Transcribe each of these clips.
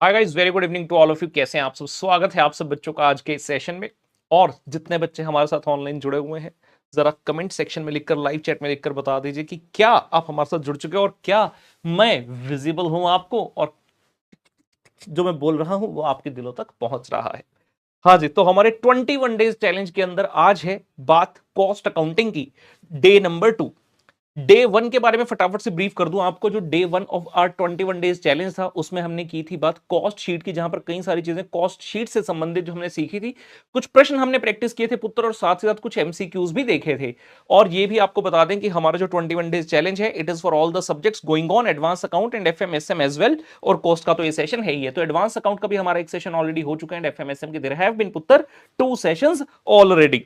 Hi guys, very good evening to all of you. कैसे हैं आप सब? स्वागत है आप सब बच्चों का आज के इस सेशन में। और जितने बच्चे हमारे साथ ऑनलाइन जुड़े हुए हैं, जरा कमेंट सेक्शन में लिखकर, लाइव चैट में लिखकर बता दीजिए कि क्या आप हमारे साथ जुड़ चुके हैं और क्या मैं विजिबल हूं आपको, और जो मैं बोल रहा हूं वो आपके दिलों तक पहुंच रहा है। हाँ जी, तो हमारे 21 डेज चैलेंज के अंदर आज है बात कॉस्ट अकाउंटिंग की, डे नंबर 2। डे वन के बारे में फटाफट से ब्रीफ कर दूं आपको। जो day one of our 21 days challenge था, उसमें हमने की थी बात कॉस्ट शीट की, जहां पर कई सारी चीजें कॉस्ट शीट से संबंधित जो हमने सीखी थी। कुछ प्रश्न हमने प्रैक्टिस किए थे पुत्र, और साथ ही साथ कुछ एमसीक्यूज भी देखे थे। और ये भी आपको बता दें कि हमारा जो 21 डेज चैलेंज है, it is for all the subjects going on advance account and FMSM as well. और कॉस्ट का तो ये सेशन है ही है। तो एडवांस अकाउंट का भी हमारा एक सेशन ऑलरेडी हो चुका है, एंड एफएमएसएम के देयर हैव बीन पुत्र 2 सेशंस ऑलरेडी।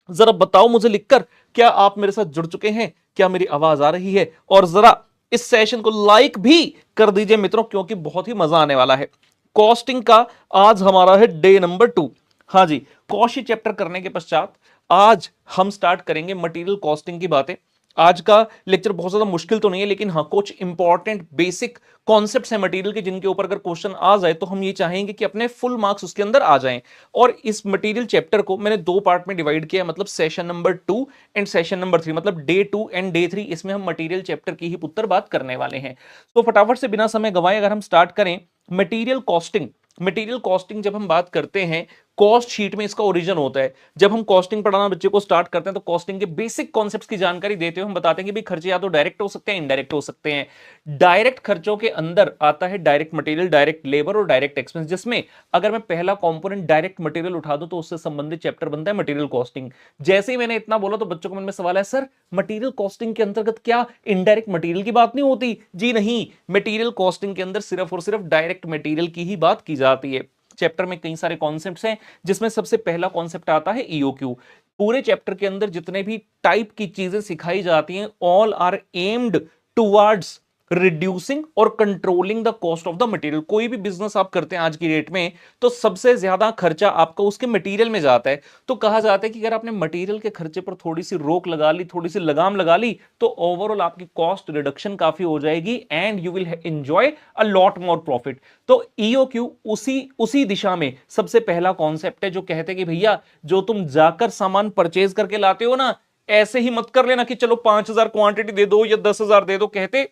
जरा बताओ मुझे लिखकर, क्या आप मेरे साथ जुड़ चुके हैं? क्या मेरी आवाज आ रही है? और जरा इस सेशन को लाइक भी कर दीजिए मित्रों, क्योंकि बहुत ही मजा आने वाला है। कॉस्टिंग का आज हमारा है डे नंबर 2। हाँ जी, कॉस्ट चैप्टर करने के पश्चात आज हम स्टार्ट करेंगे मटेरियल कॉस्टिंग की बातें। आज का लेक्चर बहुत ज्यादा मुश्किल तो नहीं है, लेकिन हाँ कुछ इंपॉर्टेंट बेसिक कॉन्सेप्ट्स हैं मटेरियल के, जिनके ऊपर अगर क्वेश्चन आ जाए तो हम ये चाहेंगे कि अपने फुल मार्क्स उसके अंदर आ जाएं। और इस मटेरियल चैप्टर को मैंने 2 पार्ट में डिवाइड किया, मतलब session number 2 and session number 3, मतलब डे 2 एंड डे 3। इसमें हम मटेरियल चैप्टर की ही पुत्र बात करने वाले हैं। तो फटाफट से बिना समय गंवाए अगर हम स्टार्ट करें मटेरियल कॉस्टिंग। मटेरियल कॉस्टिंग जब हम बात करते हैं, कॉस्ट शीट में इसका ओरिजिन होता है। जब हम कॉस्टिंग पढ़ाना बच्चे को स्टार्ट करते हैं, तो कॉस्टिंग के बेसिक कॉन्सेप्ट्स की जानकारी देते हुए हम बताते हैं कि भाई खर्चे या तो डायरेक्ट हो सकते हैं, इनडायरेक्ट हो सकते हैं। डायरेक्ट खर्चों के अंदर आता है डायरेक्ट मटेरियल, डायरेक्ट लेबर और डायरेक्ट एक्सपेंस, जिसमें अगर मैं पहला कंपोनेंट डायरेक्ट मटेरियल उठा दूं तो उससे संबंधित चैप्टर बनता है मटेरियल कॉस्टिंग। जैसे ही मैंने इतना बोला तो बच्चों के मन में सवाल है, सर मटेरियल कॉस्टिंग के अंतर्गत क्या इनडायरेक्ट मटेरियल की बात नहीं होती? जी नहीं, मटेरियल कॉस्टिंग के अंदर सिर्फ और सिर्फ डायरेक्ट मटेरियल की ही बात की जाती है। चैप्टर में कई सारे कॉन्सेप्ट्स हैं, जिसमें सबसे पहला कॉन्सेप्ट आता है ईओक्यू। पूरे चैप्टर के अंदर जितने भी टाइप की चीजें सिखाई जाती हैं, all are aimed towards reducing और controlling the cost of the material. कोई भी बिजनेस आप करते हैं आज की डेट में, तो सबसे ज्यादा खर्चा आपका उसके मटेरियल में जाता है। तो कहा जाता है कि अगर आपने मटेरियल के खर्चे पर थोड़ी सी रोक लगा ली, थोड़ी सी लगाम लगा ली, तो ओवरऑल आपकी कॉस्ट रिडक्शन काफी हो जाएगी and you will enjoy a lot more profit. तो ईओक्यू उसी उसी दिशा में सबसे पहला कॉन्सेप्ट है, जो कहते हैं कि भैया जो तुम जाकर सामान परचेज करके लाते हो ना, ऐसे ही मत कर लेना कि चलो 5,000 क्वांटिटी दे दो या 10,000 दे दो। कहते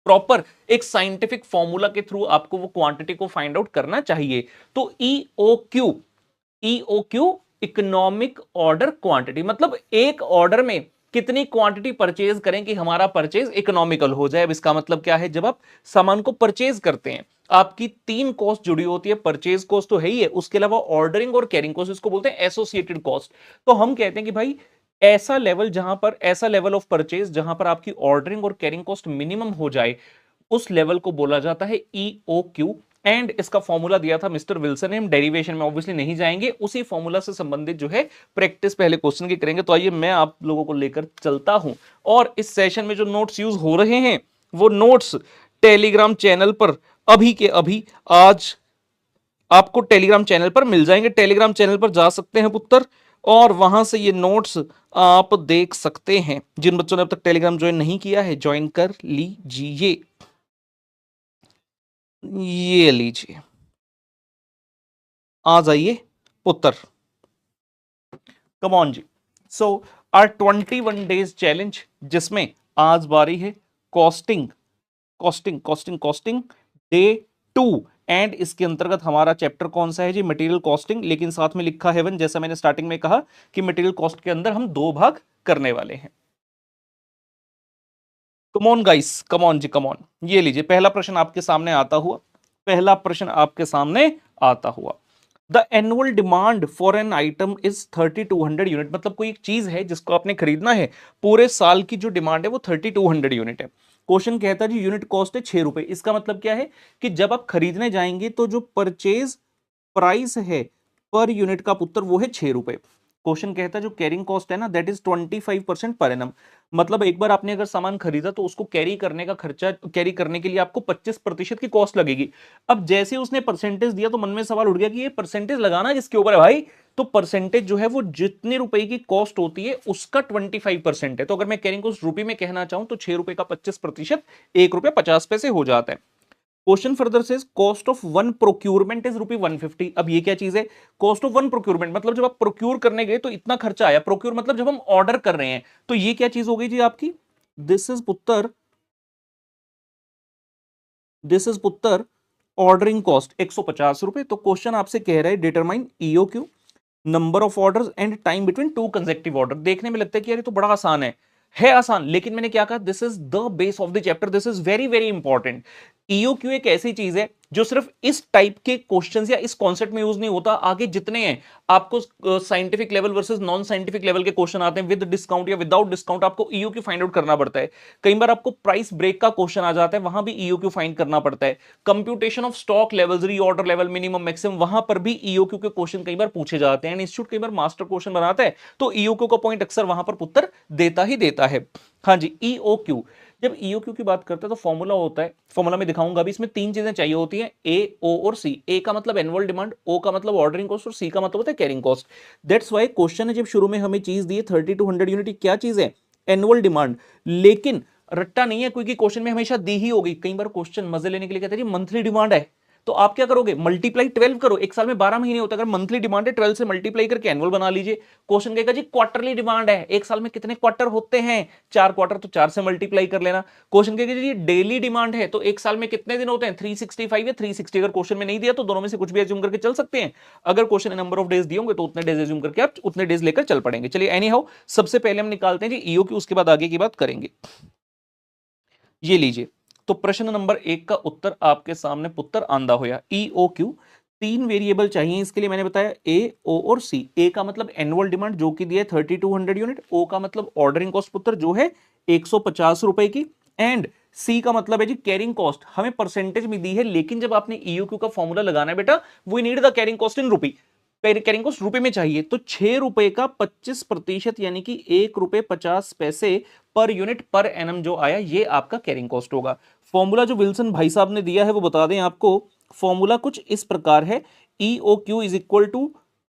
प्रॉपर एक साइंटिफिक फॉर्मूला के थ्रू आपको वो क्वांटिटी को फाइंड आउट करना चाहिए। तो ईओक्यू इकोनॉमिक ऑर्डर क्वांटिटी, मतलब एक ऑर्डर में कितनी क्वांटिटी परचेज करें कि हमारा परचेज इकोनॉमिकल हो जाए। अब इसका मतलब क्या है, जब आप सामान को परचेज करते हैं, आपकी 3 कॉस्ट जुड़ी होती है। परचेज कॉस्ट तो है ही है, उसके अलावा ऑर्डरिंग और कैरिंग कॉस्ट, इसको बोलते हैं एसोसिएटेड कॉस्ट। तो हम कहते हैं कि भाई ऐसा लेवल ऑफ परचेज जहां पर आपकी ऑर्डरिंग और कैरिंग कॉस्ट मिनिमम हो जाए, उस लेवल को बोला जाता है ईओक्यू। एंड इसका फॉर्मूला दिया था मिस्टर विल्सन ने। हम डेरिवेशन में ऑब्वियसली नहीं जाएंगे, उसी फॉर्मूला से संबंधित जो है प्रैक्टिस पहले क्वेश्चन की करेंगे। तो आइए मैं आप लोगों को लेकर चलता हूं, और इस सेशन में जो नोट्स यूज हो रहे हैं, वो नोट्स टेलीग्राम चैनल पर अभी के अभी आज आपको टेलीग्राम चैनल पर मिल जाएंगे। टेलीग्राम चैनल पर जा सकते हैं पुत्र, और वहां से ये नोट्स आप देख सकते हैं। जिन बच्चों ने अब तक टेलीग्राम ज्वाइन नहीं किया है, ज्वाइन कर लीजिए। ये लीजिए, आ जाइए पुत्र। कम ऑन जी। सो आर 21 डेज चैलेंज, जिसमें आज बारी है costing costing costing costing day 2। And इसके अंतर्गत हमारा चैप्टर कौन सा है जी? Material costing. लेकिन साथ में लिखा है वन, जैसा मैंने स्टार्टिंग में कहा कि मटेरियल कॉस्ट के अंदर हम 2 भाग करने वाले हैं। Come on guys, come on जी, कम ऑन। ये लीजिए, पहला प्रश्न आपके सामने आता हुआ, पहला प्रश्न आपके सामने आता हुआ। The annual demand for an item is 3200 unit. मतलब कोई एक चीज है जिसको आपने खरीदना है, पूरे साल की जो डिमांड है वो 3200 यूनिट है। क्वेश्चन कहता है जी यूनिट कॉस्ट है 6 रुपए। इसका मतलब क्या है कि जब आप खरीदने जाएंगे तो जो परचेज प्राइस है पर यूनिट का पुत्र, वो है 6 रुपए। क्वेश्चन कहता है जो कैरिंग कॉस्ट है ना, दैट इज 25% पर एनम। मतलब एक बार आपने अगर सामान खरीदा तो उसको कैरी करने का खर्चा, कैरी करने के लिए आपको 25% की कॉस्ट लगेगी। अब जैसे उसने परसेंटेज दिया तो मन में सवाल उठ गया कि ये परसेंटेज लगाना किसके ऊपर है भाई? तो परसेंटेज जो है वो जितने रुपए की कॉस्ट होती है उसका 25% है। तो अगर मैं कैरिंग कॉस्ट रुपए में कहना चाहूं तो 6 रुपए का 25% 1 रुपया 50 पैसे हो जाता है। क्वेश्चन फर्दर से cost of one procurement is ₹150। अब ये क्या चीज है? कॉस्ट ऑफ वन प्रोक्यूरमेंट मतलब जब आप प्रोक्यूर करने गए तो इतना खर्चा आया। प्रोक्यूर मतलब जब हम ऑर्डर कर रहे हैं, तो ये क्या चीज हो गई जी आपकी? दिस इज पुत्र, दिस इज पुत्र ऑर्डरिंग कॉस्ट ₹150। तो क्वेश्चन आपसे कह रहा है determine EOQ, number of orders and time between two consecutive order. देखने में लगता है कि यार ये तो बड़ा आसान है आसान, लेकिन मैंने क्या कहा, this is the base of the chapter, this is very very important. EOQ एक ऐसी चीज है जो सिर्फ इस टाइप के क्वेश्चंस या इस कॉन्सेप्ट में यूज नहीं होता, आगे जितने हैं आपको scientific level versus non scientific level के क्वेश्चन आते हैं, विद डिस्काउंट या विदाउट डिस्काउंट, आपको ईओक्यू फाइंड आउट करना पड़ता है। कई बार आपको प्राइस ब्रेक का क्वेश्चन आ जाता है, वहां भी ईओक्यू फाइंड करना पड़ता है। Computation of stock levels, reorder level, minimum maximum, वहां पर भी ईओक्यू के क्वेश्चन कई बार पूछे जाते हैं। इंस्टीट्यूट कई बार मास्टर क्वेश्चन बनाता है, तो ईओक्यू का पॉइंट अक्सर वहां पर पुत्र देता ही देता है। हाँ जी, ईओक्यू। जब ईओक्यू की बात करते हैं तो फॉर्मूला होता है, फॉर्मूला में दिखाऊंगा अभी, इसमें तीन चीजें चाहिए होती हैं, ए, ओ और सी। ए का मतलब एनुअल डिमांड, ओ का मतलब ऑर्डरिंग कॉस्ट और सी का मतलब होता है carrying cost. That's why question है जब शुरू में हमें चीज दी है 30 to 100 यूनिट, क्या चीज है? Annual demand. लेकिन रट्टा नहीं है, क्योंकि क्वेश्चन में हमेशा दी ही होगी। कई बार क्वेश्चन मजे लेने के लिए कहते हैं मंथली डिमांड है, तो आप क्या करोगे? मल्टीप्लाई 12 करो, एक साल में 12 महीने होता है, अगर मंथली डिमांड है 12 से मल्टीप्लाई करके एनुअल बना लीजिए। क्वेश्चन कहेगा जी क्वार्टरली डिमांड है, एक साल में कितने क्वार्टर होते हैं? 4 क्वार्टर, तो 4 से मल्टीप्लाई कर लेना। क्वेश्चन कहेगा जी डेली डिमांड है, तो एक साल में कितने दिन होते हैं? 365 या 360। अगर क्वेश्चन में नहीं दिया तो दोनों में से कुछ भी एज्यूम करके चल सकते हैं। अगर क्वेश्चन में नंबर ऑफ डेज दिए होंगे तो उतने डेज एज्यूम करके आप उतने डेज लेकर चल पड़ेंगे। चलिए एनी हाउ, सबसे पहले हम निकालते हैं जी ईओ की, उसके बाद आगे की बात करेंगे। ये लीजिए, तो प्रश्न नंबर 1 का उत्तर आपके सामने पुत्र आंदा होया। ईओ क्यू, तीन वेरिएबल चाहिए इसके लिए, मैंने बताया ए, ओ और सी। ए का मतलब एनुअल डिमांड जो कि दिया है 30 to 100 यूनिट, ओ का मतलब ऑर्डरिंग कॉस्ट पुत्र जो है 150 रुपए की, एंड सी का मतलब है जी कैरिंग कॉस्ट, हमें परसेंटेज में दी है, लेकिन जब आपने ईओक्यू का फॉर्मूला लगाना है बेटा, we need the carrying cost in rupee, carrying cost रुपए में चाहिए। तो 6 रुपए का 25% यानी कि ₹1.50 पर यूनिट पर एनम जो आया, ये आपका कैरिंग कॉस्ट होगा। फॉर्मूला जो विल्सन भाई साहब ने दिया है वो बता दें आपको। फॉर्मूला कुछ इस प्रकार है, EOQ is equal to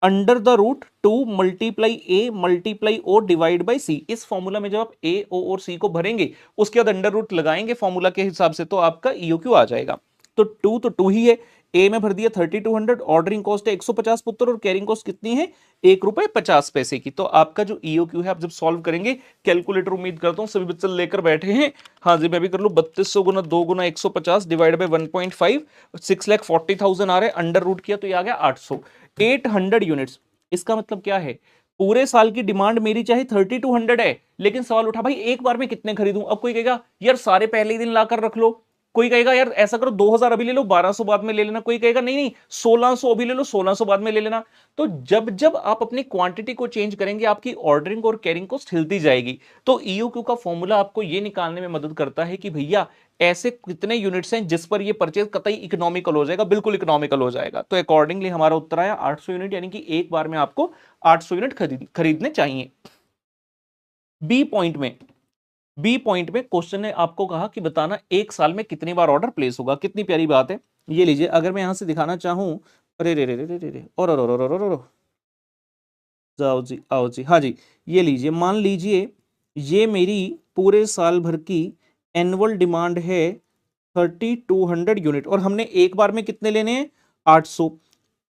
√2 multiply A multiply O divide by C. इस फॉर्मूला में जब आप ए, ओ और सी को भरेंगे, उसके बाद अंडर रूट लगाएंगे फॉर्मूला के हिसाब से, तो आपका ईओ क्यू आ जाएगा। तो 2 ही है, ए में भर दिया 30 to 100, ऑर्डरिंग कॉस्ट है 150 पुत्र, और कैरिंग कॉस्ट कितनी है? ₹1.50 की। तो आपका जो ईओक्यू है, आप जब सॉल्व करेंगे, कैलकुलेटर उम्मीद करता हूं सभी बच्चे लेकर बैठे हैं। हाँ जी, मैं भी कर लूं, 3200 गुना 2 गुना 150 डिवाइड बाई 1.5, 6,40,000 आ रहे हैं, अंडर रूट किया तो ये आ गया 800, 800 यूनिट्स। इसका मतलब क्या है? पूरे साल की डिमांड मेरी चाहे 30 to 100 है, लेकिन सवाल उठा भाई एक बार में कितने खरीदूं? अब कोई कहेगा यार सारे पहले ही दिन लाकर रख लो, कोई कहेगा यार ऐसा करो 2000 अभी ले लो, 1200 बाद में ले लेना, कोई कहेगा नहीं नहीं 1600 अभी ले लो, 1600 बाद में ले लेना। तो जब जब आप अपनी क्वांटिटी को चेंज करेंगे, आपकी ऑर्डरिंग और कैरिंग कॉस्ट हिलती जाएगी। तो ईओक्यू का फॉर्मूला आपको यह निकालने में मदद करता है कि भैया ऐसे कितने यूनिट्स हैं जिस पर ये परचेज कतई इकोनॉमिकल हो जाएगा, बिल्कुल इकोनॉमिकल हो जाएगा। तो अकॉर्डिंगली हमारा उत्तर आया 800 यूनिट, यानी कि एक बार में आपको 800 यूनिट खरीदने चाहिए। बी पॉइंट में क्वेश्चन ने आपको कहा कि बताना एक साल में कितनी बार ऑर्डर प्लेस होगा। कितनी प्यारी बात है। ये लीजिए, अगर मैं यहां से दिखाना चाहूं, अरे रे रे रे रे रे, और जाओ जी, आओ जी, हाँ जी, ये लीजिए, मान लीजिए ये मेरी पूरे साल भर की एनुअल डिमांड है 30 to 100 यूनिट, और हमने एक बार में कितने लेने हैं? 800।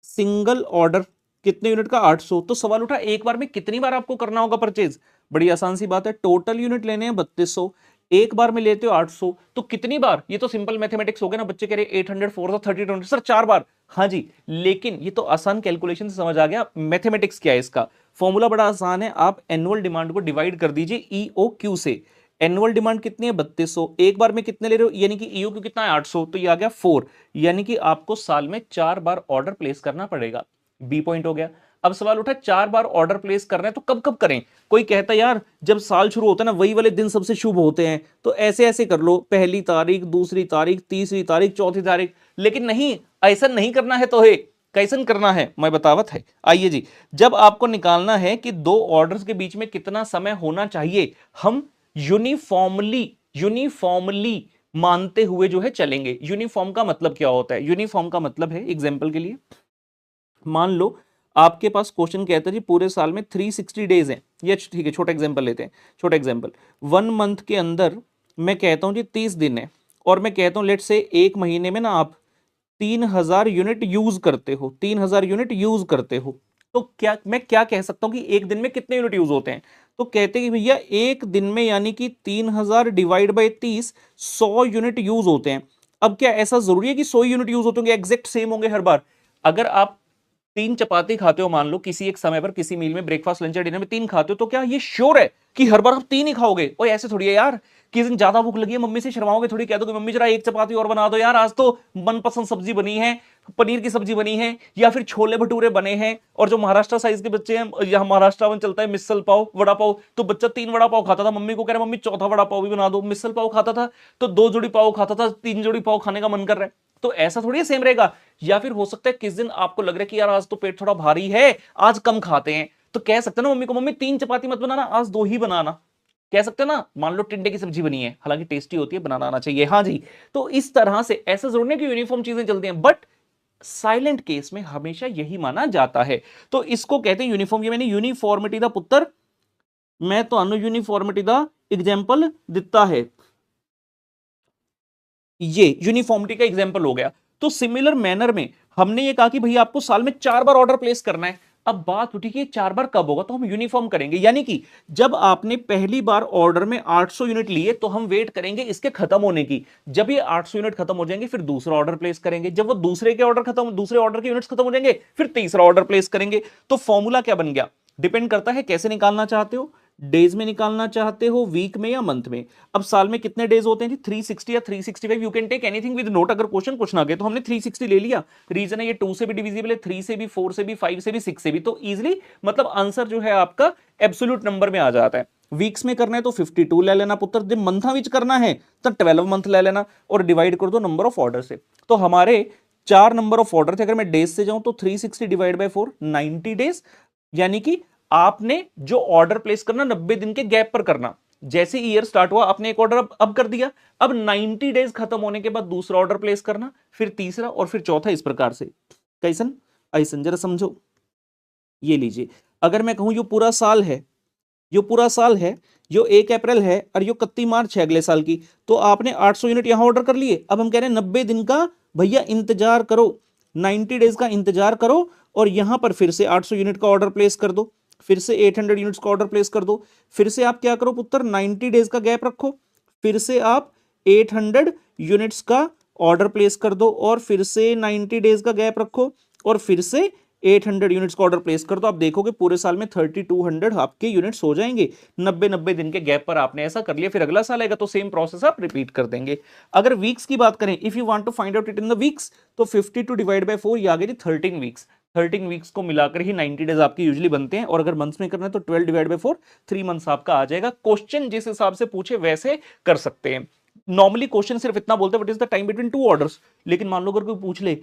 सिंगल ऑर्डर कितने यूनिट का? 800। तो सवाल उठा एक बार में कितनी बार आपको करना होगा परचेज? बड़ी आसान सी बात है, टोटल यूनिट लेने हैं 3200, एक बार में लेते हो 800, तो कितनी बार? ये तो सिंपल मैथमेटिक्स हो गया ना। बच्चे कह रहे 800 4 30 20, सर 4 बार। हाँ जी, लेकिन ये तो आसान कैलकुलेशन से समझ आ गया मैथमेटिक्स क्या है इसका। फॉर्मूला बड़ा आसान है, आप एनुअल डिमांड को डिवाइड कर दीजिए ईओ क्यू से। एनुअल डिमांड कितनी है? 3200, एक बार में कितने ले रहे हो, यानी कि ईओ क्यू कितना है? 800, तो ये आ गया 4, यानी कि आपको साल में 4 बार ऑर्डर प्लेस करना पड़ेगा। बी पॉइंट हो गया। अब सवाल उठा 4 बार ऑर्डर प्लेस कर रहे हैं तो कब कब करें? कोई कहता है यार जब साल शुरू होता है ना, वही वाले दिन सबसे शुभ होते हैं, तो ऐसे ऐसे कर लो, पहली तारीख, दूसरी तारीख, तीसरी तारीख, चौथी तारीख। लेकिन नहीं, ऐसा नहीं करना है। तो है कैसन करना है, मैं बतावत है। आइए जी, जब आपको निकालना है कि दो ऑर्डर्स के बीच में कितना समय होना चाहिए, हम यूनिफॉर्मली मानते हुए जो है चलेंगे। यूनिफॉर्म का मतलब क्या होता है? यूनिफॉर्म का मतलब है, एग्जाम्पल के लिए मान लो आपके पास क्वेश्चन कहता है जी पूरे साल में 360 डेज हैं, ये ठीक है, छोटा एग्जांपल लेते हैं, छोटा एग्जांपल, 1 मंथ के अंदर मैं कहता हूं जी 30 दिन है, और मैं कहता हूं लेट से एक महीने में ना आप 3000 यूनिट यूज करते हो, 3000 यूनिट यूज करते हो, तो क्या मैं क्या कह सकता हूं कि एक दिन में कितने यूनिट यूज होते हैं? तो कहते हैं कि भैया एक दिन में यानी कि 3000 डिवाइड बाई 30, 100 यूनिट यूज होते हैं। अब क्या ऐसा जरूरी है कि 100 यूनिट यूज होते होंगे, एग्जैक्ट सेम होंगे हर बार? अगर आप 3 चपाती खाते हो मान लो किसी एक समय पर, किसी मील में, ब्रेकफास्ट लंच या डिनर में 3 खाते हो, तो क्या ये श्योर है कि हर बार आप 3 ही खाओगे? और ऐसे थोड़ी है यार, किसी दिन ज्यादा भूख लगी है, मम्मी से शर्माओगे थोड़ी, कह दो कि मम्मी जरा 1 चपाती और बना दो यार, आज तो मनपसंद सब्जी बनी है, पनीर की सब्जी बनी है, या फिर छोले भटूरे बने हैं। और जो महाराष्ट्र साइज के बच्चे हैं, यहाँ महाराष्ट्र में चलता है मिसल पाव, वड़ा पाव, तो बच्चा 3 वड़ा पाव खाता था, मम्मी को कह रहा मम्मी चौथा वड़ा पाव भी बना दो। मिसल पाव खाता था तो 2 जोड़ी पाव खाता था, 3 जोड़ी पाव खाने का मन कर रहा है। तो ऐसा थोड़ी सेम रहेगा। या फिर हो सकता है किस दिन आपको लग रहा है कि यार आज तो पेट थोड़ा भारी है, आज कम खाते हैं, तो कह सकते हैं ना मम्मी को, मम्मी 3 चपाती मत बनाना, आज 2 ही बनाना। कह सकते हैं ना। मान लो टिंडे की सब्जी बनी है, हालांकि टेस्टी होती है, बनाना आना चाहिए, हाँ जी। तो इस तरह से ऐसा जरूर नहीं कि यूनिफॉर्म चीजें चलती हैं, बट साइलेंट केस में हमेशा यही माना जाता है। तो इसको कहते हैं यूनिफॉर्म। ये मैंने यूनिफॉर्मिटी दा पुत्र, मैं तो यूनिफॉर्मिटी दा एग्जाम्पल दिता है, ये यूनिफॉर्मिटी का एग्जाम्पल हो गया। तो सिमिलर मैनर में हमने ये कहा कि भैया आपको साल में 4 बार ऑर्डर प्लेस करना है। अब बात उठी कि 4 बार कब होगा, तो हम यूनिफॉर्म करेंगे, यानी कि जब आपने पहली बार ऑर्डर में 800 यूनिट लिए तो हम वेट करेंगे इसके खत्म होने की। जब ये 800 यूनिट खत्म हो जाएंगे फिर दूसरा ऑर्डर प्लेस करेंगे, जब वो दूसरे ऑर्डर के यूनिट्स खत्म हो जाएंगे फिर तीसरा ऑर्डर प्लेस करेंगे। तो फॉर्मूला क्या बन गया? डिपेंड करता है कैसे निकालना चाहते हो, डेज में निकालना चाहते हो, वीक में या मंथ में। अब साल में कितने डेज होते हैं जी? 360 या 365, you can take anything with note. अगर क्वेश्चन पूछना गया तो हमने 360 ले लिया। रीजन है ये 2 से भी डिविजिबल है, 3 से भी, 4 से भी, 5 से भी, 6 से भी, तो इजिली मतलब आंसर जो है आपका एब्सोल्यूट नंबर में आ जाता है। वीक्स में करना है तो 52 ले लेना पुत्र, जब मंथा विच करना है तो 12 मंथ ले लेना और डिवाइड कर दो नंबर ऑफ ऑर्डर से। तो हमारे 4 नंबर ऑफ ऑर्डर थे, अगर मैं डेज से जाऊं तो 360 डिवाइड बाय 4, 90 डेज। यानी कि आपने जो ऑर्डर प्लेस करना 90 दिन के गैप पर करना। जैसे ईयर स्टार्ट हुआ आपने एक ऑर्डर अब कर दिया, अब 90 डेज खत्म होने के बाद दूसरा ऑर्डर प्लेस करना, फिर तीसरा और फिर चौथा, इस प्रकार से। कैसन ऐसन जरा समझो। ये लीजिए, अगर मैं कहूं यो पूरा साल है, यो पूरा साल है, यो 1 अप्रैल है और यो 31 मार्च है अगले साल की, तो आपने 800 यूनिट यहां ऑर्डर कर लिए। अब हम कह रहे हैं 90 दिन का भैया इंतजार करो, 90 डेज का इंतजार करो, और यहां पर फिर से 800 यूनिट का ऑर्डर प्लेस कर दो, फिर से 800 यूनिट्स का ऑर्डर प्लेस कर दो, फिर से आप क्या करो पुत्र, 90 डेज का गैप रखो, फिर से आप 800 यूनिट्स का ऑर्डर प्लेस कर दो, और फिर से 90 डेज का गैप रखो, और फिर से 800 यूनिट्स का ऑर्डर प्लेस कर दो। आप देखोगे पूरे साल में 3200 आपके यूनिट्स हो जाएंगे। 90 दिन के गैप पर आपने ऐसा कर लिया, फिर अगला साल आएगा तो सेम प्रोसेस आप रिपीट कर देंगे। अगर वीक्स की बात करें, if you want to find out it in the weeks, तो 52 डिवाइड बाय 4 ये आ गई 13 वीक्स। 13 वीक्स को मिलाकर ही 90 डेज आपके यूजुअली बनते हैं। और अगर मंथ्स में करना है तो 12 डिवाइड बाय 4, 3 मंथ्स आपका आ जाएगा। क्वेश्चन जिस हिसाब से पूछे वैसे कर सकते हैं। नॉर्मली क्वेश्चन सिर्फ इतना बोलते हैं, what is the time between 2 orders. लेकिन मान लो अगर कोई पूछ ले,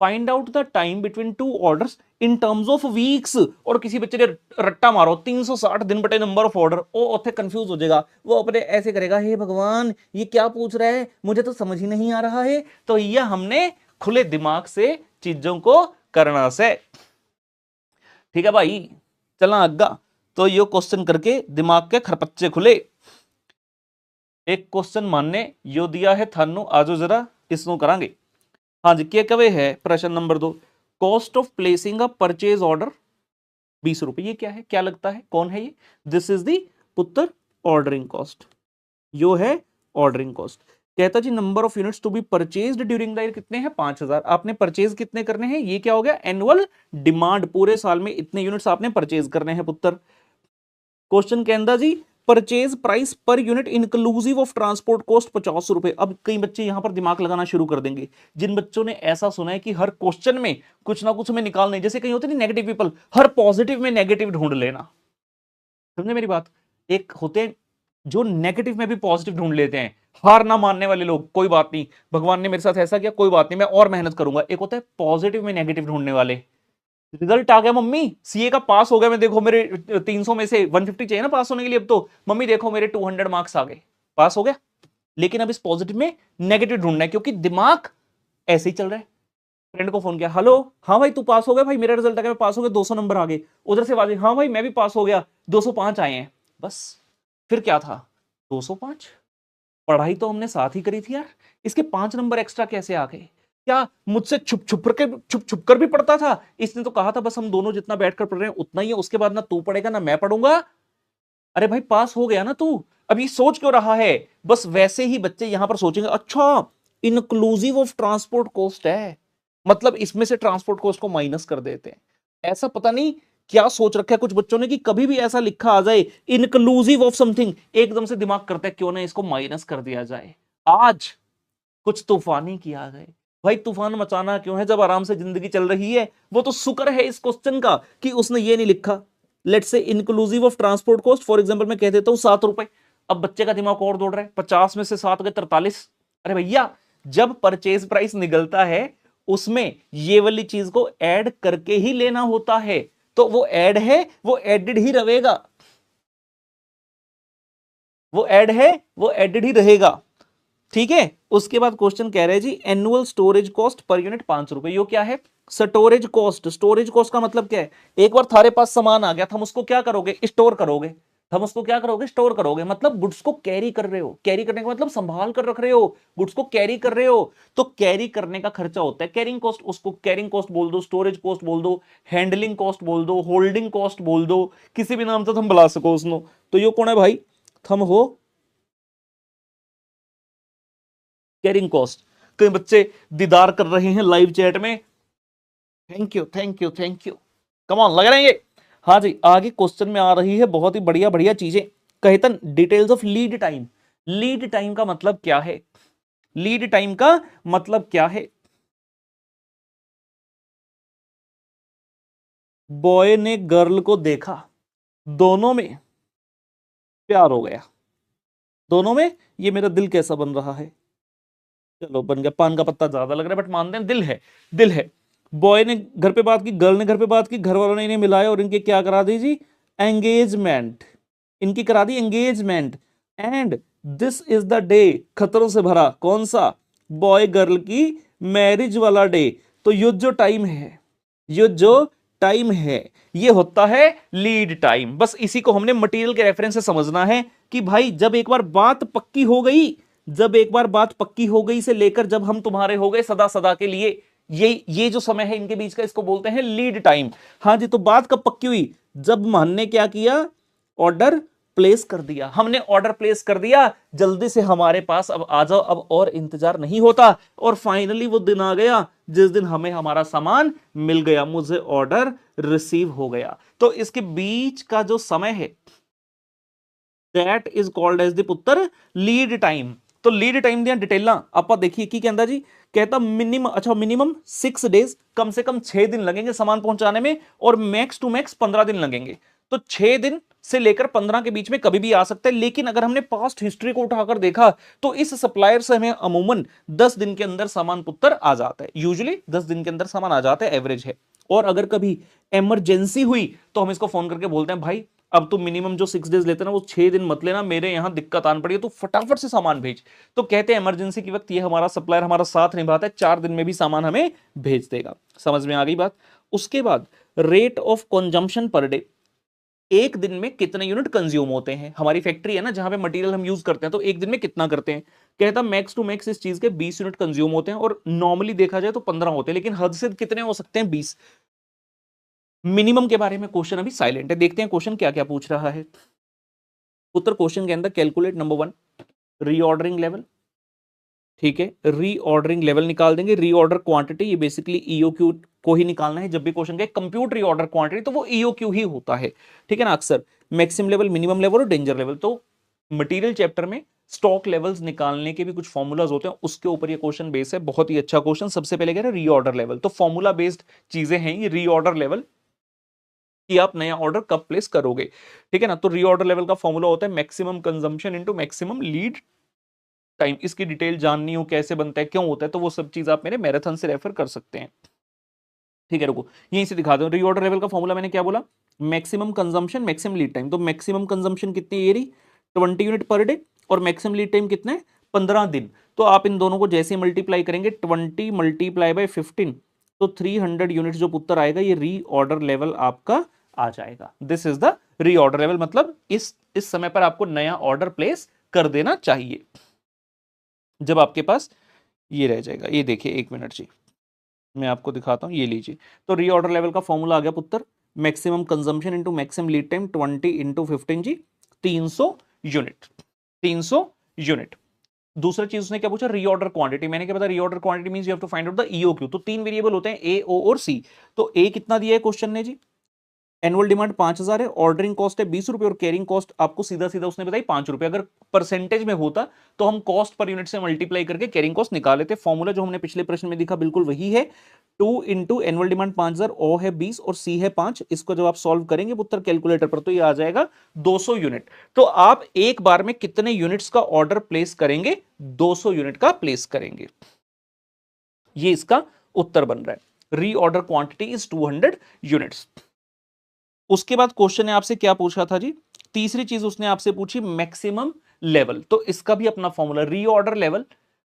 find out the time between 2 orders in terms of weeks, और किसी बच्चे ने रट्टा मारो 360 दिन बटे नंबर ऑफ ऑर्डर, वो उसे कंफ्यूज हो जाएगा, वो अपने ऐसे करेगा, हे भगवान ये क्या पूछ रहा है, मुझे तो समझ ही नहीं आ रहा है। तो यह हमने खुले दिमाग से चीजों को करना से, ठीक है भाई, चलना आगा। तो यो क्वेश्चन करके दिमाग के खरपच्चे खुले। एक क्वेश्चन मानने यो दिया है थानू, आजो जरा इसको करांगे। हाँ जी, क्या कवे है प्रश्न number 2, cost of placing a purchase order 20 रुपए। ये क्या है, क्या लगता है, कौन है ये? दिस इज दी पुत्र ऑर्डरिंग कॉस्ट। यो है ऑर्डरिंग कॉस्ट। कहता जी number of units to be purchased during the year कितने हैं? 5000। आपने परचेज कितने करने हैं? ये क्या हो गया, एनुअल डिमांड। पूरे साल में इतने यूनिट्स आपने परचेज करने हैं पुत्र। क्वेश्चन कहता जी purchase price per unit inclusive of transport cost 50 रुपए। अब कई बच्चे यहां पर दिमाग लगाना शुरू कर देंगे, जिन बच्चों ने ऐसा सुना है कि हर क्वेश्चन में कुछ ना कुछ हमें निकालना है, जैसे कहीं होते नहीं नेगेटिव पीपल, हर पॉजिटिव में नेगेटिव ढूंढ लेना। समझे मेरी बात? एक होते हैं जो नेगेटिव में भी पॉजिटिव ढूंढ लेते हैं, हार ना मानने वाले लोग, कोई बात नहीं भगवान ने मेरे साथ ऐसा किया, कोई बात नहीं मैं और मेहनत करूंगा। एक होता है पॉजिटिव में नेगेटिव ढूंढने वाले, रिजल्ट आ गया मम्मी सीए का पास हो गया, मैं देखो मेरे 300 में से 150 चाहिए ना पास होने के लिए, अब तो मम्मी देखो मेरे 200 मार्क्स आ गए, पास हो गया। लेकिन अब इस पॉजिटिव में नेगेटिव ढूंढना है, क्योंकि दिमाग ऐसे ही चल रहा है। फ्रेंड को फोन किया, हेलो हाँ भाई तू पास हो गया, भाई मेरा रिजल्ट आ गया, मैं पास हो गया, 200 नंबर आ गए। उधर से आवाज, हाँ भाई मैं भी पास हो गया, 205 आए हैं। बस फिर क्या था, 205 पढ़ाई तो हमने साथ ही करी थी यार, इसके 5 नंबर एक्स्ट्रा कैसे आ गए? क्या मुझसे छुप छुप कर भी पढ़ता था? इसने तो कहा था बस हम दोनों जितना बैठकर पढ़ रहे हैं उतना ही है, उसके बाद ना तू पढ़ेगा ना मैं पढ़ूंगा। अरे भाई पास हो गया ना तू, अभी सोच क्यों रहा है? बस वैसे ही बच्चे यहां पर सोचेंगे, अच्छा इंक्लूसिव ऑफ ट्रांसपोर्ट कॉस्ट है, मतलब इसमें से ट्रांसपोर्ट कॉस्ट को माइनस कर देते हैं। ऐसा पता नहीं क्या सोच रखा है कुछ बच्चों ने कि कभी भी ऐसा लिखा आ जाए इंक्लूसिव ऑफ समथिंग, एकदम से दिमाग करता है क्यों ना इसको माइनस कर दिया जाए। आज कुछ तूफानी किया जाए। भाई तूफान मचाना क्यों है जब आराम से जिंदगी चल रही है? वो तो शुक्र है इस क्वेश्चन का कि उसने ये नहीं लिखा, let's say inclusive of transport cost, for example मैं कह देता हूं 7 रुपए। अब बच्चे का दिमाग और दौड़ रहा है, 50 में से 7 गए 43। अरे भैया जब परचेज प्राइस निकलता है उसमें ये वाली चीज को ऐड करके ही लेना होता है, तो वो ऐड है वो एडेड ही रहेगा, वो ऐड है वो एडेड ही रहेगा। ठीक है, उसके बाद क्वेश्चन कह रहे हैं जी annual storage cost per unit 5 रुपए। यो क्या है? Storage cost. स्टोरेज कॉस्ट का मतलब क्या है? एक बार थारे पास सामान आ गया, हम उसको क्या करोगे? स्टोर करोगे। हम उसको क्या करोगे? स्टोर करोगे। मतलब गुड्स को कैरी कर रहे हो, कैरी करने का मतलब संभाल कर रख रहे हो, गुड्स को कैरी कर रहे हो, तो कैरी करने का खर्चा होता है कैरिंग कॉस्ट। उसको कैरिंग कॉस्ट बोल दो, स्टोरेज कॉस्ट बोल दो, हैंडलिंग कॉस्ट बोल दो, होल्डिंग कॉस्ट बोल दो, किसी भी नाम से तुम बुला सको उसनो। तो यो कौन है भाई? थम हो कैरिंग कॉस्ट। कई बच्चे दीदार कर रहे हैं लाइव चैट में, thank you thank you thank you, come on लग रहे हैं ये। हाँ जी, आगे क्वेश्चन में आ रही है बहुत ही बढ़िया बढ़िया चीजें। कहतन details of lead time. Lead time का मतलब क्या है? लीड टाइम का मतलब क्या है? बॉय ने गर्ल को देखा, दोनों में प्यार हो गया, दोनों में ये मेरा दिल कैसा बन रहा है? चलो बन गया, पान का पत्ता ज्यादा लग रहा है बट मानते हैं दिल है, दिल है। बॉय ने घर पे बात की, गर्ल ने घर पे बात की, घर वालों ने इन्हें मिलाया और इनके क्या करा दी जी? एंगेजमेंट। इनकी करा दी engagement. And this is the day, खतरों से भरा, कौन सा? बॉय गर्ल की मैरिज वाला डे। तो ये जो टाइम है, ये जो टाइम है, ये होता है लीड टाइम। बस इसी को हमने मटेरियल के रेफरेंस से समझना है कि भाई जब एक बार बात पक्की हो गई, जब एक बार बात पक्की हो गई से लेकर जब हम तुम्हारे हो गए सदा सदा के लिए, ये जो समय है इनके बीच का, इसको बोलते हैं लीड टाइम। हाँ जी, तो बात कब पक्की हुई? जब हमने क्या किया? ऑर्डर प्लेस कर दिया। हमने ऑर्डर प्लेस कर दिया, जल्दी से हमारे पास अब आ जाओ, अब और इंतजार नहीं होता। और फाइनली वो दिन आ गया जिस दिन हमें हमारा सामान मिल गया, मुझे ऑर्डर रिसीव हो गया। तो इसके बीच का जो समय है that is called as the पुत्र लीड टाइम। तो लीड टाइम दिया डिटेल आप देखिए की कहता जी, कहता मिनिमम, अच्छा मिनिमम 6 डेज, कम से कम 6 दिन लगेंगे सामान पहुंचाने में, और मैक्स टू मैक्स 15 दिन लगेंगे। तो 6 दिन से लेकर 15 के बीच में कभी भी आ सकता है। लेकिन अगर हमने पास्ट हिस्ट्री को उठाकर देखा तो इस सप्लायर से हमें अमूमन 10 दिन के अंदर सामान पुत्र आ जाता है, यूजुअली 10 दिन के अंदर सामान आ जाता है, एवरेज है। और अगर कभी इमरजेंसी हुई तो हम इसको फोन करके बोलते हैं भाई अब तुम मिनिमम जो 6 डेज लेते ना वो 6 दिन मत लेना, मेरे यहां दिक्कत आन पड़ी है, तो फटाफट से सामान भेज। तो कहते हैं इमरजेंसी के वक्त ये हमारा सप्लायर हमारा साथ निभाता है, 4 दिन में भी सामान हमें भेज देगा। समझ में आ गई बात? उसके बाद rate of consumption per day, एक दिन में कितने यूनिट कंज्यूम होते हैं? हमारी फैक्ट्री है ना जहां पे मटेरियल हम यूज करते हैं, तो एक दिन में कितना करते हैं? कहता मैक्स टू मैक्स इस चीज के 20 यूनिट कंज्यूम होते हैं, और नॉर्मली देखा जाए तो 15 होते हैं, लेकिन हद से कितने हो सकते हैं? 20। मिनिमम के बारे में क्वेश्चन अभी साइलेंट है, देखते हैं क्वेश्चन क्या क्या पूछ रहा है। उत्तर क्वेश्चन के अंदर कैलकुलेट नंबर 1 रीऑर्डरिंग लेवल। ठीक है, रीऑर्डरिंग लेवल निकाल देंगे। रीऑर्डर क्वांटिटी, ये बेसिकली ईओक्यू को ही निकालना है। जब भी क्वेश्चन के कंप्यूट रीऑर्डर क्वांटिटी तो वो ईओक्यू ही होता है, ठीक है ना अक्सर। मैक्सिमम लेवल, मिनिमम लेवल और डेंजर लेवल। तो मटेरियल चैप्टर में स्टॉक लेवल्स निकालने के भी कुछ फॉर्मूलाज होते हैं, उसके ऊपर ये क्वेश्चन बेस है। बहुत ही अच्छा क्वेश्चन। सबसे पहले कह रहे हैं रीऑर्डर लेवल, तो फॉर्मूला बेस्ड चीजें हैं ये रीऑर्डर लेवल, कि आप नया ऑर्डर कब प्लेस करोगे, ठीक है ना। तो रीऑर्डर लेवल का फॉर्मूला होता है maximum consumption into maximum lead time. इसकी डिटेल जाननी हो कैसे बनता है, क्यों होता है, तो वो सब चीज आप मेरे मैराथन से रेफर कर सकते हैं, ठीक है। रुको यहीं से दिखा दो। रीऑर्डर लेवल का फॉर्मूला मैंने क्या बोला? Maximum consumption maximum lead time. तो मैक्सिमम कंजम्पशन कितनी, ये रही 20 यूनिट पर डे, और मैक्सिमम लीड टाइम कितना है? 15 दिन। तो आप इन दोनों को जैसे मल्टीप्लाई करेंगे, 20 मल्टीप्लाई बाय 15, तो 300 यूनिट जो उत्तर आएगा ये रीऑर्डर लेवल आपका आ जाएगा। This is the reorder level, मतलब इस समय पर आपको नया ऑर्डर प्लेस कर देना चाहिए। जब आपके पास ये रह जाएगा, ये देखिए एक मिनट जी, मैं आपको दिखाता हूं, ये लीजिए। तो रीऑर्डर लेवल का फॉर्मूला आ गया पुत्र, maximum consumption into maximum lead time 20 into 15 जी, 300 यूनिट, 300 यूनिट। दूसरा चीज उसने क्या पूछा, रीऑर्डर क्वांटिटी। मैंने क्या बताया, reorder quantity means you have to find out the EOQ. तो तीन वेरिएबल होते हैं, ए, ओ और सी। तो ए कितना दिया है क्वेश्चन ने जी, एनुअल डिमांड 5000 है, ऑर्डरिंग कॉस्ट है 20 रुपए और कैरिंग कॉस्ट आपको सीधा सीधा उसने बताई 5 रुपए। अगर परसेंटेज में होता तो हम कॉस्ट पर यूनिट से मल्टीप्लाई करके कैरिंग कॉस्ट निकाल लेते। फॉर्मूला जो हमने पिछले प्रश्न में दिखा बिल्कुल वही है, 2 इंटू एनुअल डिमांड 5000, ओ है 20 और सी है 5। इसको जब आप सॉल्व करेंगे पुत्र कैलकुलेटर पर तो ये आ जाएगा 200 यूनिट। तो आप एक बार में कितने यूनिट्स का ऑर्डर प्लेस करेंगे, 200 यूनिट का प्लेस करेंगे। ये इसका उत्तर बन रहा है, रीऑर्डर क्वांटिटी इज 200 यूनिट्स। उसके बाद क्वेश्चन ने आपसे क्या पूछा था जी, तीसरी चीज उसने आपसे पूछी मैक्सिमम लेवल। तो इसका भी अपना formula, reorder level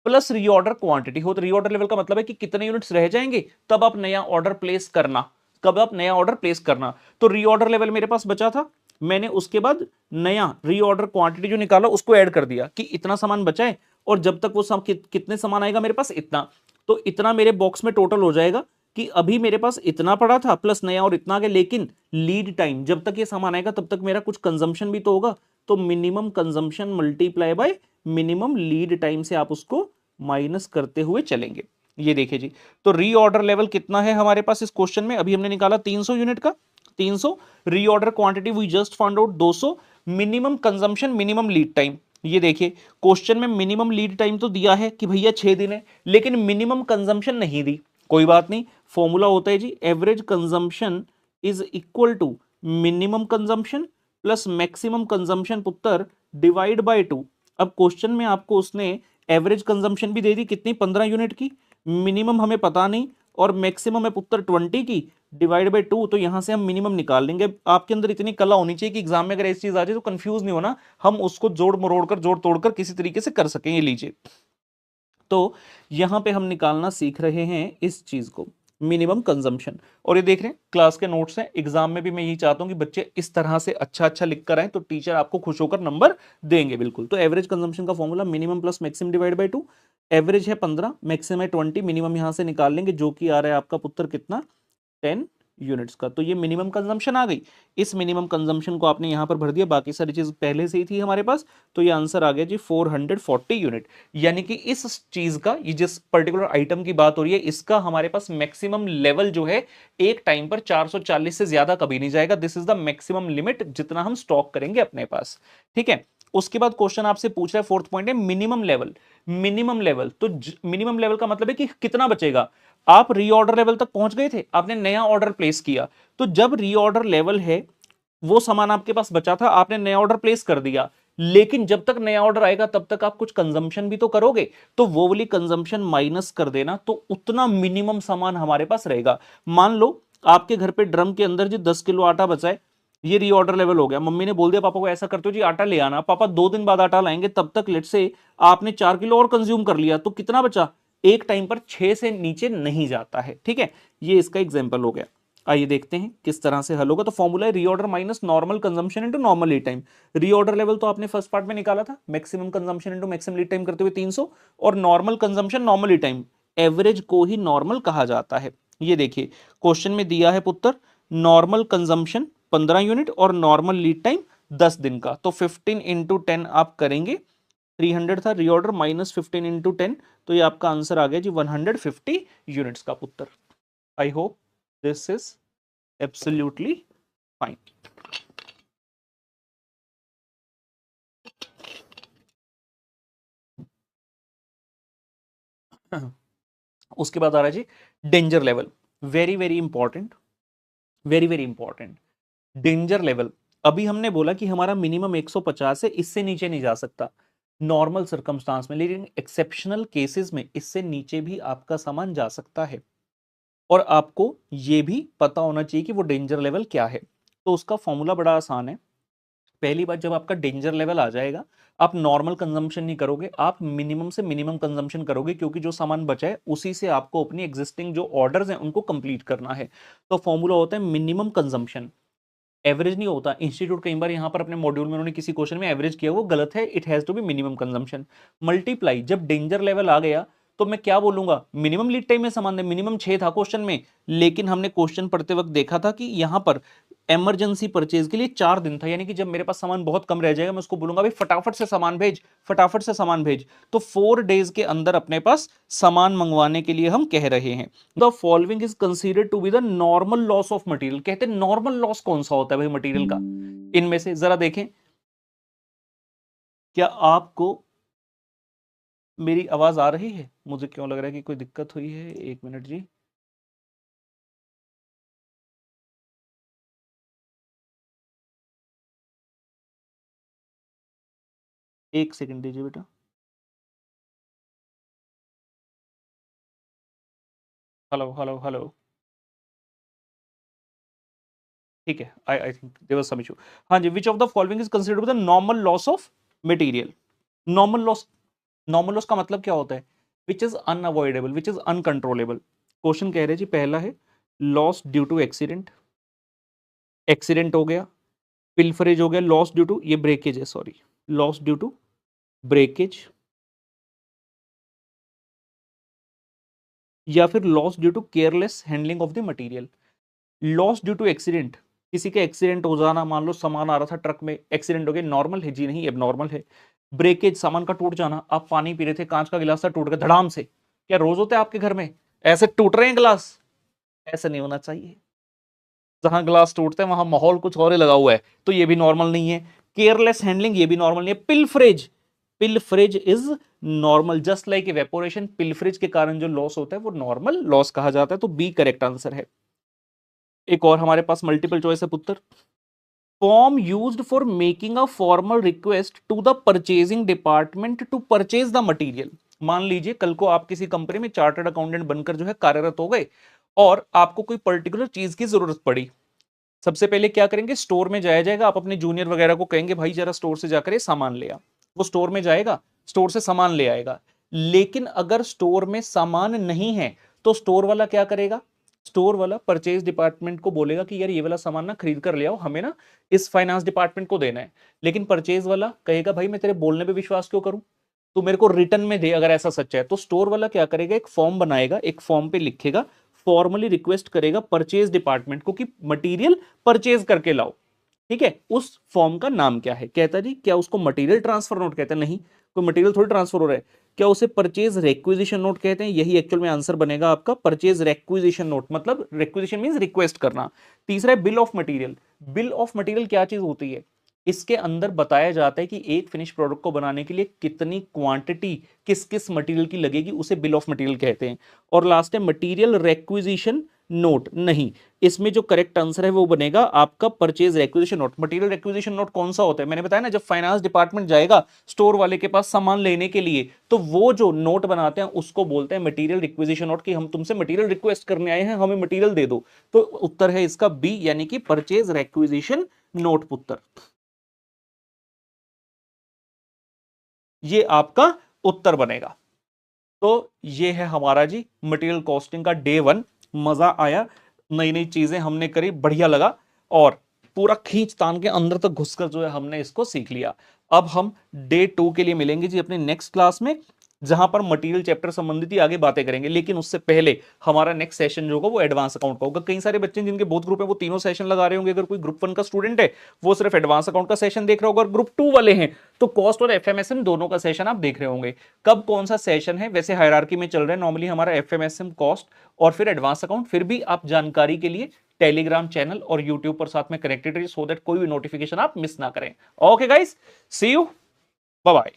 plus reorder quantity हो। तो रीऑर्डर लेवल का मतलब है कि कितने यूनिट्स रह जाएंगे तब आप नया ऑर्डर प्लेस करना, कब आप नया ऑर्डर प्लेस करना। तो रीऑर्डर लेवल मेरे पास बचा था, मैंने उसके बाद नया रीऑर्डर क्वांटिटी जो निकाला उसको ऐड कर दिया कि इतना सामान बचा है, और जब तक वो कितने सामान आएगा मेरे पास, इतना। तो इतना मेरे बॉक्स में टोटल हो जाएगा कि अभी मेरे पास इतना पड़ा था प्लस नया और इतना आ गया, लेकिन लीड टाइम जब तक ये सामान आएगा तब तक मेरा कुछ कंजम्पशन भी तो होगा। तो minimum consumption multiply by minimum lead time से आप उसको माइनस करते हुए चलेंगे। ये देखिए जी, तो रीऑर्डर लेवल कितना है हमारे पास इस क्वेश्चन में, अभी हमने निकाला 300 यूनिट का, 300। Reorder quantity we just found out 200। Minimum consumption minimum lead time, ये देखिए क्वेश्चन में मिनिमम लीड टाइम तो दिया है कि भैया 6 दिन है, लेकिन मिनिमम कंजम्पशन नहीं दी। कोई बात नहीं, फॉर्मूला होता है जी, average consumption is equal to minimum consumption plus maximum consumption पुत्र डिवाइड बाय 2। अब क्वेश्चन में आपको उसने एवरेज कंजम्पशन भी दे दी, कितनी, 15 यूनिट की, मिनिमम हमें पता नहीं, और मैक्सिमम है पुत्र 20 की, डिवाइड बाय 2। तो यहां से हम मिनिमम निकाल लेंगे। आपके अंदर इतनी कला होनी चाहिए कि एग्जाम में अगर ऐसी चीज आ जाए तो कंफ्यूज नहीं होना, हम उसको जोड़ मरोड़ कर, जोड़ तोड़कर किसी तरीके से कर सकें। ये लीजिए, तो यहां पे हम निकालना सीख रहे हैं इस चीज को, मिनिमम कंजम्पशन। और ये देख रहे हैं क्लास के नोट्स हैं, एग्जाम में भी मैं यही चाहता हूं कि बच्चे इस तरह से अच्छा अच्छा लिख कर आए, तो टीचर आपको खुश होकर नंबर देंगे बिल्कुल। तो एवरेज कंजम्पशन का formula minimum plus maximum divide by 2। Average है 15, मैक्सिमम है 20, मिनिमम यहां से निकाल लेंगे जो कि आ रहा है आपका पुत्र कितना, 10 यूनिट्स का। तो ये मिनिमम कंजम्पशन आ गई, इस मिनिमम कंजम्पशन को आपने यहां पर भर दिया, बाकी सारी चीज पहले से ही थी हमारे पास। तो ये आंसर आ गया जी 440 यूनिट। यानी कि इस चीज का, ये जिस पर्टिकुलर आइटम की बात हो रही है, इसका हमारे पास मैक्सिमम लेवल जो है एक टाइम पर 440 से ज्यादा कभी नहीं जाएगा। This is the maximum limit जितना हम स्टॉक करेंगे अपने पास, ठीक है। उसके बाद क्वेश्चन आपसे पूछ रहा है, फोर्थ पॉइंट है मिनिमम लेवल। मिनिमम लेवल, तो मिनिमम लेवल का मतलब है कि कितना बचेगा। आप रीऑर्डर लेवल तक पहुंच गए थे, आपने नया ऑर्डर प्लेस किया, तो जब रीऑर्डर लेवल है, वो सामान आपके पास बचा था, आपने नया ऑर्डर प्लेस कर दिया, लेकिन जब तक नया ऑर्डर आएगा तब तक आप कुछ कंजम्पशन भी तो करोगे, तो वो वाली कंजम्पशन माइनस कर देना, तो उतना मिनिमम सामान हमारे पास रहेगा। मान लो आपके घर पे ड्रम के अंदर जो 10 किलो आटा बचा है, ये रीऑर्डर लेवल हो गया, मम्मी ने बोल दिया पापा को ऐसा करते हो जी आटा ले आना, पापा 2 दिन बाद आटा लाएंगे, तब तक लेट से आपने 4 किलो और कंज्यूम कर लिया, तो कितना बचा, एक टाइम पर 6 से नीचे नहीं जाता है, ठीक है। ये इसका एग्जांपल हो गया। आइए देखते हैं किस तरह से हल होगा। तो फॉर्मूला है reorder minus normal consumption into normal lead time. Reorder level तो आपने फर्स्ट पार्ट में निकाला था, maximum consumption into maximum lead time करते हुए 300, और normal consumption normal lead time, average को ही नॉर्मल कहा जाता है। ये देखिए क्वेश्चन में दिया है पुत्र, नॉर्मल कंजम्पशन 15 यूनिट और नॉर्मल लीड टाइम 10 दिन का, तो 15 इंटू 10 आप करेंगे, 300 था रीऑर्डर, माइनस 15 इंटू 10, तो ये आपका आंसर आ गया जी 150 यूनिट्स का पुत्र। I hope this is absolutely fine. उसके बाद आ रहा है जी danger level, very very important, very very important. Danger level, अभी हमने बोला कि हमारा मिनिमम 150 है, इससे नीचे नहीं जा सकता नॉर्मल सर्कमस्टांस में, लेकिन एक्सेप्शनल केसेस में इससे नीचे भी आपका सामान जा सकता है, और आपको ये भी पता होना चाहिए कि वो डेंजर लेवल क्या है। तो उसका फॉर्मूला बड़ा आसान है। पहली बात, जब आपका डेंजर लेवल आ जाएगा, आप नॉर्मल कंजम्पशन नहीं करोगे, आप मिनिमम से मिनिमम कंजम्पशन करोगे, क्योंकि जो सामान बचा है उसी से आपको अपनी एग्जिस्टिंग जो ऑर्डर्स हैं उनको कंप्लीट करना है। तो फॉर्मूला होता है मिनिमम कंजम्पशन एवरेज नहीं होता। इंस्टीट्यूट कई बार यहाँ पर अपने मॉड्यूल में उन्होंने किसी क्वेश्चन में एवरेज किया, वो गलत है। It has to be minimum consumption. Multiply, जब डेंजर लेवल आ गया तो मैं क्या बोलूंगा, मिनिमम लीड टाइम में समान है, मिनिमम 6 था क्वेश्चन में, लेकिन हमने क्वेश्चन पढ़ते वक्त देखा था कि यहां पर इमरजेंसी परचेज के लिए 4 दिन था, यानी कि जब मेरे पास सामान बहुत कम रह जाएगा मैं उसको बोलूंगा भाई फटाफट से सामान भेज, फटाफट से सामान भेज। तो 4 डेज के अंदर अपने पास सामान मंगवाने के लिए हम कह रहे हैं। The following is considered to be the normal loss of material. कहते हैं नॉर्मल लॉस कौन सा होता है भाई मटेरियल का, इनमें से जरा देखें। क्या आपको मेरी आवाज आ रही है? मुझे क्यों लग रहा है कि कोई दिक्कत हुई है। 1 मिनट जी। एक सेकंड दीजिए बेटा। Hello hello hello. ठीक है, I think there was some issue. हाँ जी, which of the following is considered the normal loss of material. Normal loss, normal loss का मतलब क्या होता है? Which is unavoidable, which is uncontrollable. Question कह रहे जी पहला है loss due to accident, accident हो गया, पिल्फरेज हो गया, लॉस ड्यू टू, ये ब्रेकेज है sorry, loss due to breakage, या फिर loss due to careless handling of the material. Loss due to accident, किसी का एक्सीडेंट हो जाना, मान लो सामान आ रहा था ट्रक में, एक्सीडेंट हो गया, नॉर्मल है जी? नहीं, एबनॉर्मल है। ब्रेकेज, सामान का टूट जाना, आप पानी पी रहे थे, कांच का गिलास था, टूट गया धड़ाम से। क्या रोज होता है आपके घर में ऐसे टूट रहे हैं गिलास? ऐसा नहीं होना चाहिए। जहां गिलास टूटते हैं वहां माहौल कुछ और ही लगा हुआ है, तो ये भी नॉर्मल नहीं है। केयरलेस हैंडलिंग, ये भी नॉर्मल नहीं है। Pilferage, pilferage is normal, just like evaporation. Pilferage के कारण जो लॉस होता है वो नॉर्मल लॉस कहा जाता है, तो बी करेक्ट आंसर है। एक और हमारे पास मल्टीपल चॉइस है पुत्र। Form used for making a formal request to the purchasing department to purchase the material. मान लीजिए कल को आप किसी कंपनी में चार्टर्ड अकाउंटेंट बनकर जो है कार्यरत हो गए, और आपको कोई पर्टिकुलर चीज की जरूरत पड़ी। सबसे पहले क्या करेंगे, स्टोर में जाया जाएगा, आप अपने जूनियर वगैरह को कहेंगे भाई जरा स्टोर से जाकर ये सामान ले आ। वो स्टोर में जाएगा, स्टोर से सामान ले आएगा। लेकिन अगर स्टोर में सामान नहीं है तो स्टोर वाला क्या करेगा, स्टोर वाला परचेज डिपार्टमेंट को बोलेगा कि यार ये वाला सामान ना खरीद कर ले आओ, हमें ना इस फाइनेंस डिपार्टमेंट को देना है। लेकिन परचेज वाला कहेगा भाई मैं तेरे बोलने पे विश्वास क्यों करूं, तो मेरे को रिटर्न में दे। अगर ऐसा सच है तो स्टोर वाला क्या करेगा, एक फॉर्म बनाएगा, एक फॉर्म पे लिखेगा, फॉर्मली रिक्वेस्ट करेगा परचेज डिपार्टमेंट को कि मटेरियल परचेज करके लाओ। ठीक है, उस फॉर्म का नाम क्या है? कहता जी क्या उसको मटेरियल ट्रांसफर नोट कहते हैं? नहीं, कोई मटेरियल थोड़ी ट्रांसफर हो रहा है। क्या उसे परचेज रेक्विजिशन नोट कहते हैं? यही एक्चुअल में आंसर बनेगा आपका, परचेज रेक्विजिशन नोट, मतलब रेक्विजिशन मींस रिक्वेस्ट करना। तीसरा है bill of material. Bill of material क्या चीज होती है? इसके अंदर बताया जाता है कि एक फिनिश प्रोडक्ट को बनाने के लिए कितनी क्वांटिटी किस किस मटेरियल की लगेगी, उसे बिल ऑफ मटेरियल कहते हैं। और लास्ट है मटेरियल रेक्विजिशन नोट। नहीं, इसमें जो करेक्ट आंसर है वो बनेगा आपका purchase requisition note. Material requisition note कौन सा होता है? मैंने बताया ना, जब फाइनेंस डिपार्टमेंट जाएगा स्टोर वाले के पास सामान लेने के लिए, तो वो जो नोट बनाते हैं उसको बोलते हैं मटेरियल रिक्विजिशन नोट, कि हम तुमसे मटेरियल रिक्वेस्ट करने आए हैं, हमें मटेरियल दे दो। तो उत्तर है इसका बी, यानी कि परचेज रेक्विजिशन नोट पुत्र। ये आपका उत्तर बनेगा। तो ये है हमारा जी मटेरियल कॉस्टिंग का डे 1। मजा आया, नई नई चीजें हमने करी, बढ़िया लगा, और पूरा खींच तान के अंदर तक घुसकर जो है हमने इसको सीख लिया। अब हम डे 2 के लिए मिलेंगे जी अपने नेक्स्ट क्लास में, जहां पर मटेरियल चैप्टर संबंधित ही आगे बातें करेंगे। लेकिन उससे पहले हमारा नेक्स्ट सेशन जो होगा वो एडवांस अकाउंट का होगा। कई सारे बच्चे जिनके बहुत ग्रुप है वो तीनों सेशन लगा रहे होंगे। अगर कोई ग्रुप 1 का स्टूडेंट है वो सिर्फ एडवांस अकाउंट का सेशन देख रहा होगा, और ग्रुप 2 वाले हैं तो कॉस्ट और एफएमएसएम दोनों का सेशन आप देख रहे होंगे। कब कौन सा सेशन है वैसे हायरार्की में चल रहा है, नॉर्मली हमारा एफएमएसएम, कॉस्ट और फिर एडवांस अकाउंट। फिर भी आप जानकारी के लिए टेलीग्राम चैनल और यूट्यूब पर साथ में कनेक्टेड रहिए, सो दैट कोई भी नोटिफिकेशन आप मिस ना करें। Okay guys, see you, bye bye.